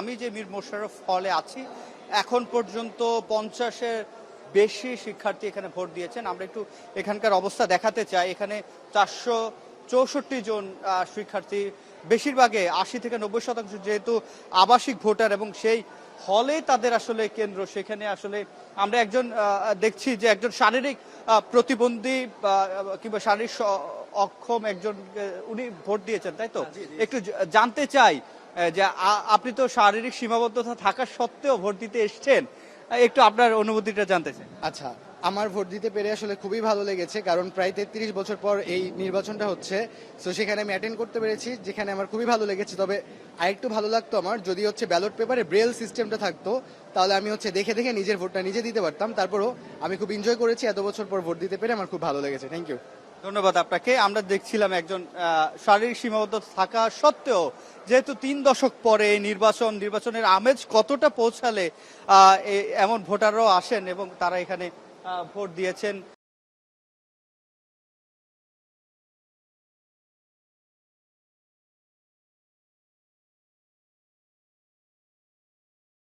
আমি যে মীর মোশাররফ হলে আছি এখন পর্যন্ত 50-এর বেশি শিক্ষার্থী এখানে ভোট দিয়েছেন। আমরা একটু এখানকার অবস্থা দেখাতে চাই। এখানে 464 জন শিক্ষার্থী, বেশিরভাগে 80 থেকে 90% যেহেতু আবাসিক ভোটার এবং সেই হলে তাদের আসলে কেন্দ্র, সেখানে আসলে আমরা একজন দেখছি যে একজন শারীরিক প্রতিবন্ধী কিংবা শারীরিক অক্ষম একজন, উনি ভোট দিয়েছেন, তাই তো? একটু জানতে চাই যে আপনি তো শারীরিক সীমাবদ্ধতা থাকা সত্ত্বেও ভোট দিতে এসেছেন, একটু আপনার অনুভূতিটা জানতে চাই। আচ্ছা, আমার ভোট দিতে পেরে আসলে খুবই ভালো লেগেছে, কারণ প্রায় 33 বছর পর এই নির্বাচনটা হচ্ছে। তো সেখানে আমি অ্যাটেন্ড করতে পেরেছি, যেখানে আমার খুবই ভালো লেগেছে। তবে আরেকটু ভালো লাগতো আমার যদি ব্যালট পেপারে ব্রেল সিস্টেমটা থাকতো, তাহলে আমি দেখে দেখে নিজের ভোটটা নিজে দিতে পারতাম। তারপরও আমি খুব এনজয় করেছি, এত বছর পর ভোট দিতে পেরে আমার খুব ভালো লেগেছে। Thank you. ধন্যবাদ আপনাকে। আমরা দেখছিলাম একজন শারীরিক সীমাবদ্ধতা থাকা সত্ত্বেও যেহেতু 3 দশক পরে এই নির্বাচনের আমেজ কতটা পৌঁছালে এমন ভোটাররাও আসেন এবং তারা এখানে ভোট দিয়েছেন।